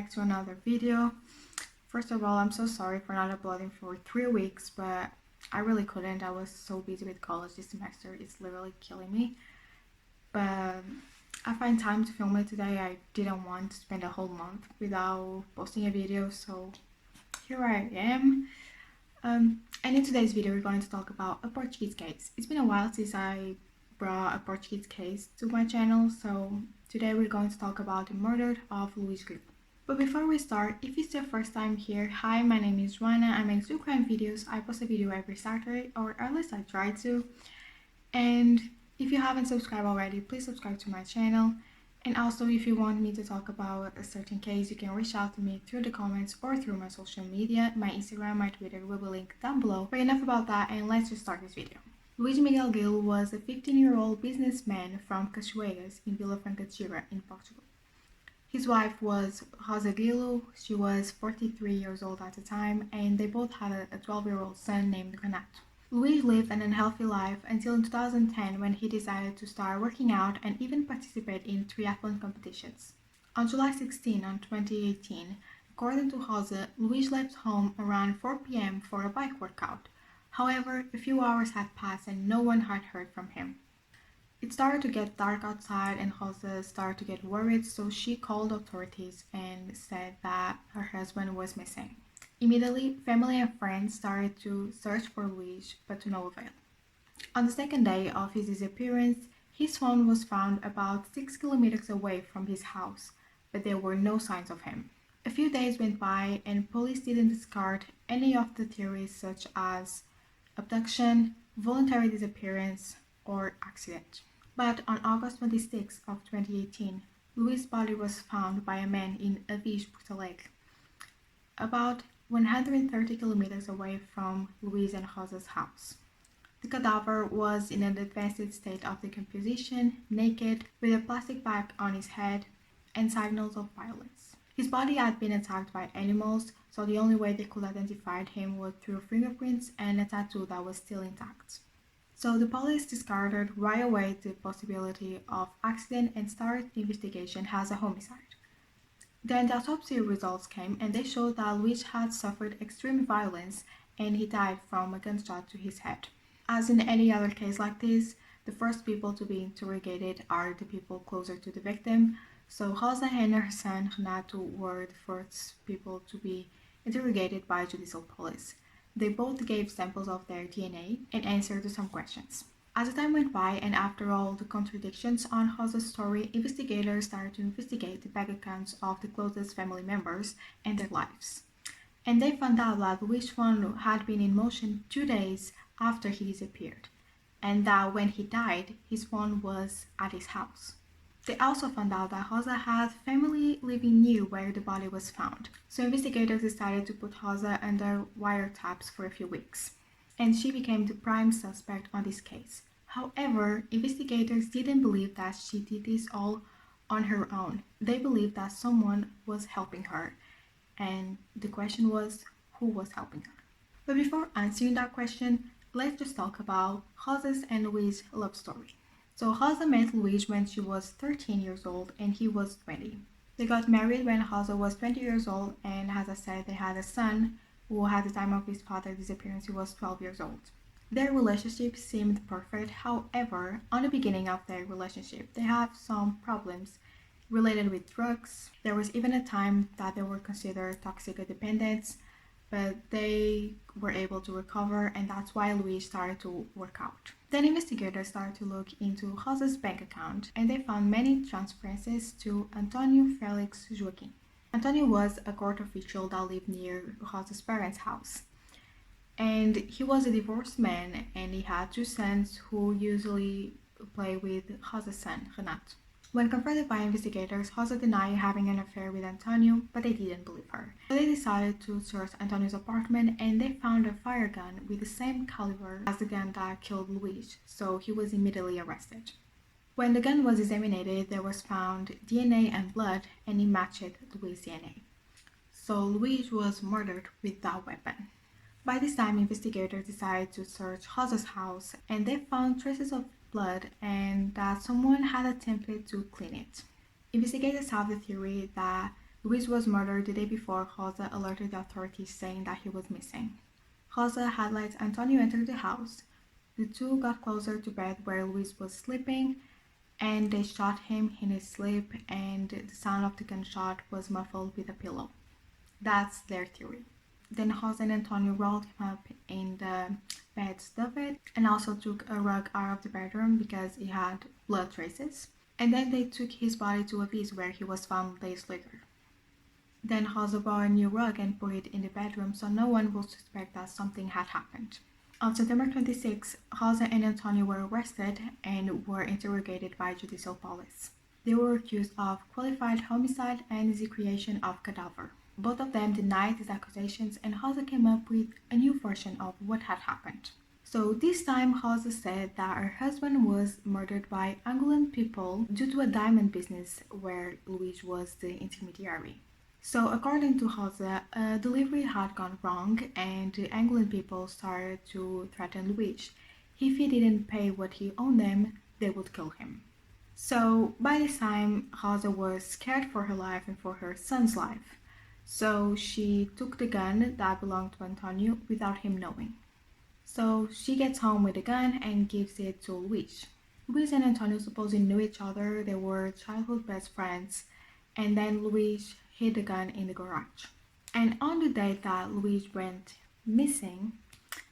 back to another video. First of all, I'm so sorry for not uploading for 3 weeks, but I really couldn't. I was so busy with college this semester. It's literally killing me. But I find time to film it today. I didn't want to spend a whole month without posting a video, so here I am. And in today's video, we're going to talk about a Portuguese case. It's been a while since I brought a Portuguese case to my channel, so today we're going to talk about the murder of Rosa Grilo. But before we start, if it's your first time here, hi, my name is Joanna. I make true crime videos. I post a video every Saturday, or at least I try to. And if you haven't subscribed already, please subscribe to my channel. And also, if you want me to talk about a certain case, you can reach out to me through the comments or through my social media. My Instagram, my Twitter will be linked down below. But enough about that, and let's just start this video. Luís Miguel Gil was a 15-year-old businessman from Cachoeiras in Vila Franca de Xira in Portugal. His wife was Rosa Grilo. She was 43 years old at the time, and they both had a 12-year-old son named Renato. Luís lived an unhealthy life until in 2010 when he decided to start working out and even participate in triathlon competitions. On July 16, 2018, according to Rosa, Luís left home around 4 p.m. for a bike workout. However, a few hours had passed and no one had heard from him. It started to get dark outside and Rosa started to get worried, so she called authorities and said that her husband was missing. Immediately, family and friends started to search for Luís, but to no avail. On the second day of his disappearance, his phone was found about 6 kilometers away from his house, but there were no signs of him. A few days went by and police didn't discard any of the theories such as abduction, voluntary disappearance, or accident. But on August 26 of 2018, Luís' body was found by a man in Avis, Porto Alegre, about 130 kilometers away from Luís and Rosa's house. The cadaver was in an advanced state of decomposition, naked, with a plastic bag on his head, and signals of violence. His body had been attacked by animals, so the only way they could identify him was through fingerprints and a tattoo that was still intact. So the police discarded right away the possibility of accident and started the investigation as a homicide. Then the autopsy results came and they showed that Luís had suffered extreme violence and he died from a gunshot to his head. As in any other case like this, the first people to be interrogated are the people closer to the victim. So Rosa and her son Renato were the first people to be interrogated by judicial police. They both gave samples of their DNA and answered to some questions. As the time went by and after all the contradictions on Rosa's story, investigators started to investigate the bank accounts of the closest family members and their lives. And they found out that Luís' phone had been in motion 2 days after he disappeared, and that when he died, his phone was at his house. They also found out that Rosa had family living near where the body was found, so investigators decided to put Rosa under wiretaps for a few weeks, and she became the prime suspect on this case. However, investigators didn't believe that she did this all on her own. They believed that someone was helping her, and the question was, who was helping her? But before answering that question, let's just talk about Rosa's and Luís' love story. So Rosa met Luís when she was 13 years old and he was 20. They got married when Rosa was 20 years old, and as I said, they had a son who at the time of his father's disappearance he was 12 years old. Their relationship seemed perfect. However, on the beginning of their relationship, they have some problems related with drugs. There was even a time that they were considered toxic dependents, but they were able to recover, and that's why Luís started to work out. Then investigators started to look into Rosa's bank account, and they found many transferences to Antonio Felix Joaquim. Antonio was a court official that lived near Rosa's parents' house. And he was a divorced man, and he had 2 sons who usually play with Rosa's son, Renato. When confronted by investigators, Rosa denied having an affair with Antonio, but they didn't believe her. So they decided to search Antonio's apartment, and they found a fire gun with the same caliber as the gun that killed Luís, so he was immediately arrested. When the gun was examined, there was found DNA and blood, and it matched Luís' DNA. So Luís was murdered with that weapon. By this time, investigators decided to search Rosa's house, and they found traces of blood and that someone had attempted to clean it. Investigators have the theory that Luis was murdered the day before Rosa alerted the authorities saying that he was missing. Rosa had let Antonio enter the house. The two got closer to bed where Luis was sleeping, and they shot him in his sleep, and the sound of the gunshot was muffled with a pillow. That's their theory. Then Rosa and Antonio rolled him up in the bed, stuffed it, and also took a rug out of the bedroom because it had blood traces. And then they took his body to a beach where he was found days later. Then Rosa bought a new rug and put it in the bedroom so no one would suspect that something had happened. On September 26, Rosa and Antonio were arrested and were interrogated by judicial police. They were accused of qualified homicide and desecration of cadaver. Both of them denied these accusations, and Rosa came up with a new version of what had happened. So this time Rosa said that her husband was murdered by Angolan people due to a diamond business where Luis was the intermediary. So according to Rosa, a delivery had gone wrong and the Angolan people started to threaten Luis. If he didn't pay what he owed them, they would kill him. So by this time, Rosa was scared for her life and for her son's life. So she took the gun that belonged to Antonio without him knowing. So she gets home with the gun and gives it to Luis. Luis and Antonio supposedly knew each other, they were childhood best friends, and then Luis hid the gun in the garage. And on the day that Luis went missing,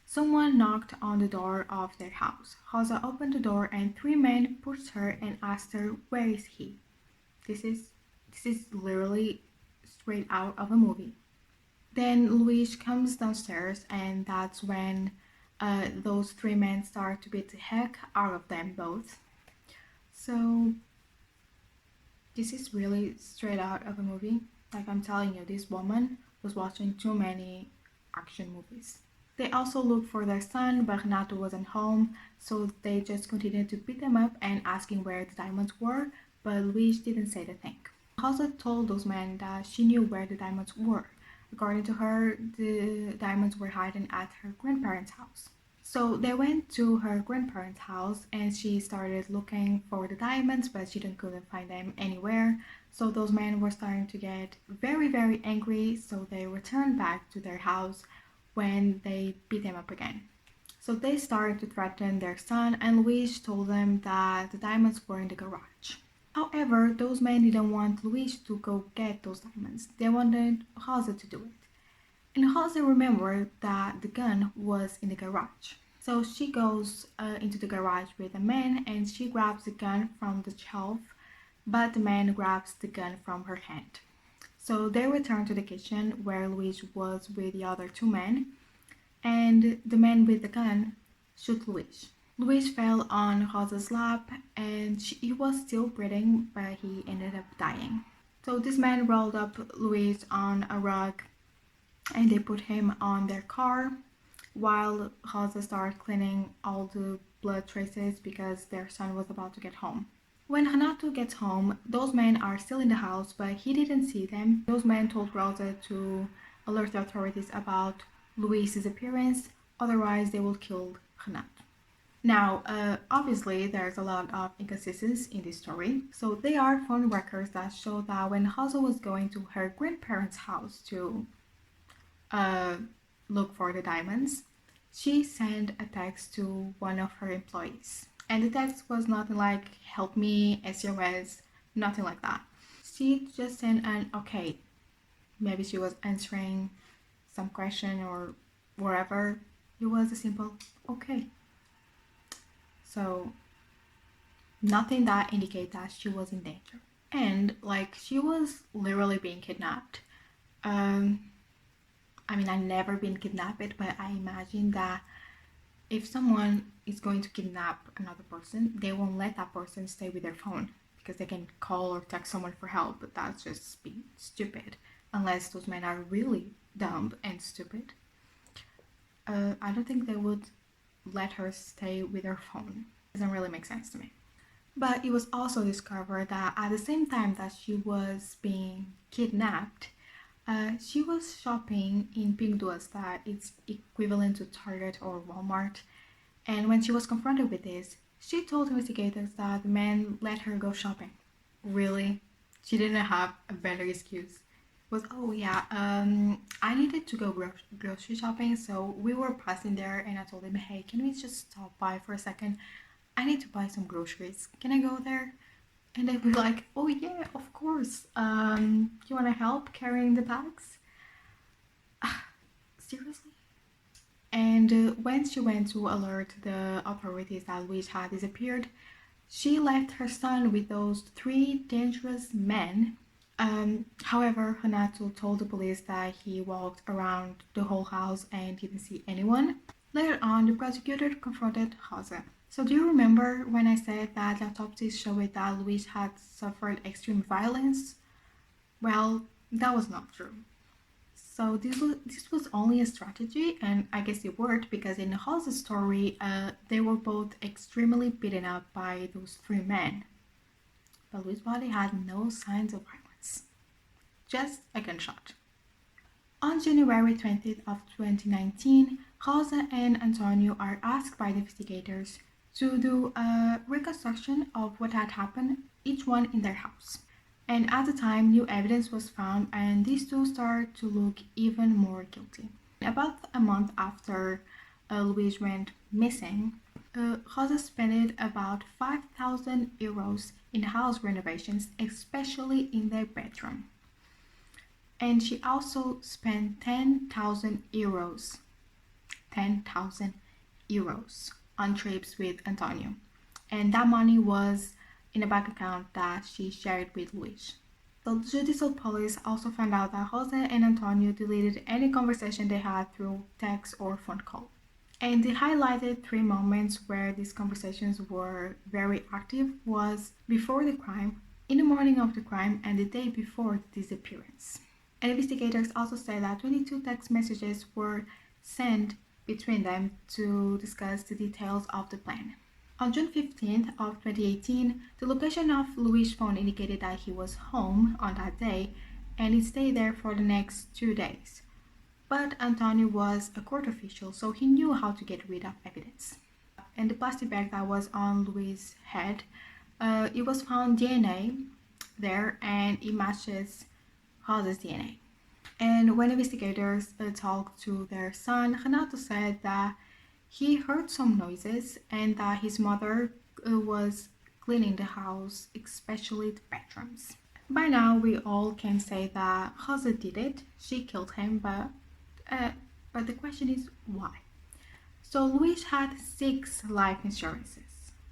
someone knocked on the door of their house. Rosa opened the door and three men pushed her and asked her, "Where is he?" This is literally straight out of a movie. Then Luis comes downstairs, and that's when those three men start to beat the heck out of them both. So this is really straight out of a movie. Like I'm telling you, this woman was watching too many action movies. They also looked for their son, but Renato wasn't home, so they just continued to beat them up and asking where the diamonds were, but Luis didn't say a thing. Rosa told those men that she knew where the diamonds were. According to her, the diamonds were hidden at her grandparents' house. So they went to her grandparents' house and she started looking for the diamonds, but she couldn't find them anywhere. So those men were starting to get very, very angry, so they returned back to their house when they beat them up again. So they started to threaten their son, and Luis told them that the diamonds were in the garage. However, those men didn't want Luis to go get those diamonds. They wanted Rosa to do it. And Rosa remembered that the gun was in the garage. So she goes into the garage with a man and she grabs the gun from the shelf, but the man grabs the gun from her hand. So they return to the kitchen where Luis was with the other two men, and the man with the gun shot Luis. Luis fell on Rosa's lap and he was still breathing, but he ended up dying. So this man rolled up Luis on a rug and they put him on their car while Rosa started cleaning all the blood traces because their son was about to get home. When Renato gets home, those men are still in the house, but he didn't see them. Those men told Rosa to alert the authorities about Luis's appearance, otherwise they will kill Renato. Now, obviously, there's a lot of inconsistencies in this story. So there are phone records that show that when Rosa was going to her grandparents' house to look for the diamonds, she sent a text to one of her employees. And the text was nothing like, "Help me," SOS, nothing like that. She just sent an okay. Maybe she was answering some question or whatever. It was a simple okay. So nothing that indicates that she was in danger. And like she was literally being kidnapped. I've never been kidnapped, but I imagine that if someone is going to kidnap another person, they won't let that person stay with their phone because they can call or text someone for help, but that's just being stupid. Unless those men are really dumb and stupid. I don't think they would let her stay with her phone. It doesn't really make sense to me. But it was also discovered that at the same time that she was being kidnapped, she was shopping in Pinduoduo, that it's equivalent to Target or Walmart. And when she was confronted with this, she told investigators that the man let her go shopping. Really? She didn't have a better excuse. Was, oh yeah, I needed to go grocery shopping, so we were passing there, and I told him, hey, can we just stop by for a second? I need to buy some groceries. Can I go there? And they were like, oh yeah, of course. You want to help carrying the bags? Seriously? And when she went to alert the authorities that Luis had disappeared, she left her son with those three dangerous men. However, Renato told the police that he walked around the whole house and didn't see anyone. Later on, the prosecutor confronted Rosa. So, do you remember when I said that the autopsies showed that Luis had suffered extreme violence? Well, that was not true. So this was only a strategy, and I guess it worked because in Rosa's story, they were both extremely beaten up by those three men. But Luis' body had no signs of violence, just a gunshot. On January 20th of 2019, Rosa and Antonio are asked by the investigators to do a reconstruction of what had happened, each one in their house. And at the time, new evidence was found, and these two started to look even more guilty. About a month after Luis went missing, Rosa spent about 5,000 euros in house renovations, especially in their bedroom. And she also spent 10,000 euros on trips with Antonio. And that money was in a bank account that she shared with Luis. The judicial police also found out that Jose and Antonio deleted any conversation they had through text or phone call. And the highlighted three moments where these conversations were very active was before the crime, in the morning of the crime, and the day before the disappearance. And investigators also say that 22 text messages were sent between them to discuss the details of the plan. On June 15th of 2018, the location of Luis' phone indicated that he was home on that day, and he stayed there for the next 2 days. But Antonio was a court official, so he knew how to get rid of evidence. And the plastic bag that was on Luis' head, it was found DNA there, and it matches Rosa's DNA. And when investigators talked to their son, Renato said that he heard some noises and that his mother was cleaning the house, especially the bedrooms. By now, we all can say that Rosa did it. She killed him, but the question is why? So Luis had 6 life insurances.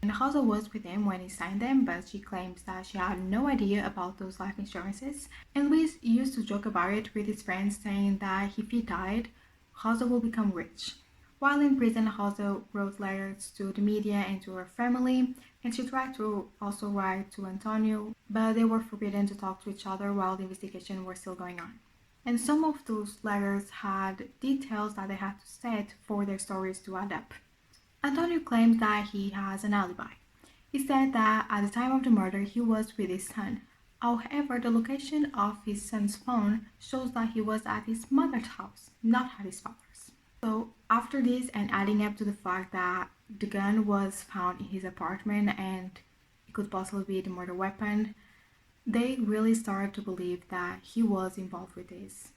And Rosa was with him when he signed them, but she claims that she had no idea about those life insurances. And Luis used to joke about it with his friends, saying that if he died, Rosa will become rich. While in prison, Rosa wrote letters to the media and to her family, and she tried to also write to Antonio, but they were forbidden to talk to each other while the investigation was still going on. And some of those letters had details that they had to set for their stories to add up. Antonio claims that he has an alibi. He said that at the time of the murder he was with his son. However, the location of his son's phone shows that he was at his mother's house, not at his father's. So after this, and adding up to the fact that the gun was found in his apartment and it could possibly be the murder weapon, they really started to believe that he was involved with this.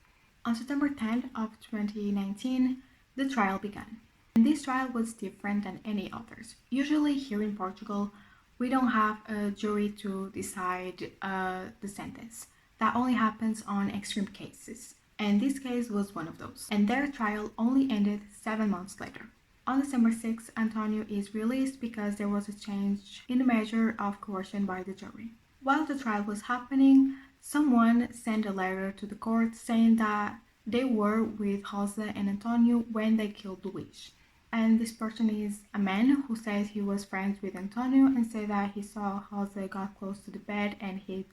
On September 10th of 2019, the trial began. And this trial was different than any others. Usually here in Portugal, we don't have a jury to decide the sentence. That only happens on extreme cases. And this case was one of those. And their trial only ended 7 months later. On December 6th, Antonio is released because there was a change in the measure of coercion by the jury. While the trial was happening, someone sent a letter to the court saying that they were with Rosa and Antonio when they killed Luis. And this person is a man who says he was friends with Antonio and said that he saw Rosa got close to the bed and hit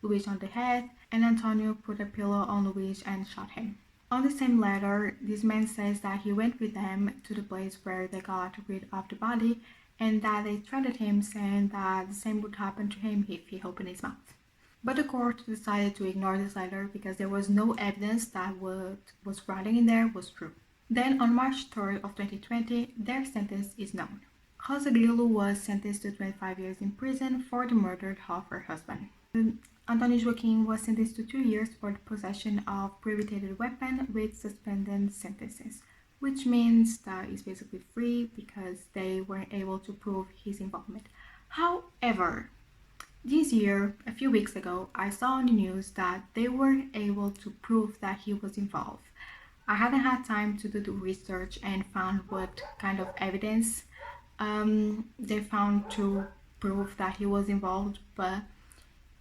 Luis on the head, and Antonio put a pillow on Luis and shot him. On the same letter, this man says that he went with them to the place where they got rid of the body and that they threatened him, saying that the same would happen to him if he opened his mouth. But the court decided to ignore this letter because there was no evidence that what was writing in there was true. Then on March 3rd of 2020, their sentence is known. Rosa Grilo was sentenced to 25 years in prison for the murder of her husband. Anthony Joaquim was sentenced to 2 years for the possession of prohibited weapon with suspended sentences, which means that he's basically free because they weren't able to prove his involvement. However, this year, a few weeks ago, I saw on the news that they were able to prove that he was involved. I haven't had time to do the research and found what kind of evidence they found to prove that he was involved, but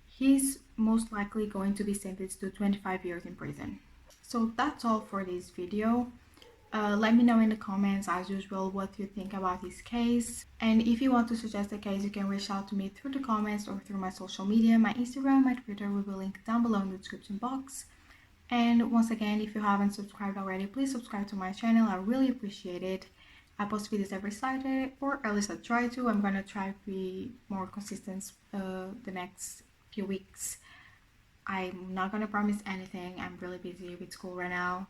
he's most likely going to be sentenced to 25 years in prison. So that's all for this video. Let me know in the comments, as usual, what you think about this case. And if you want to suggest a case, you can reach out to me through the comments or through my social media. My Instagram, my Twitter will be linked down below in the description box. And once again, if you haven't subscribed already, please subscribe to my channel. I really appreciate it. I post videos every Saturday, or at least I try to. I'm gonna try to be more consistent the next few weeks. I'm not gonna promise anything. I'm really busy with school right now,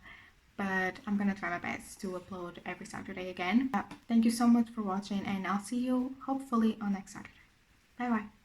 but I'm gonna try my best to upload every Saturday again. Thank you so much for watching, and I'll see you hopefully on next Saturday. Bye bye.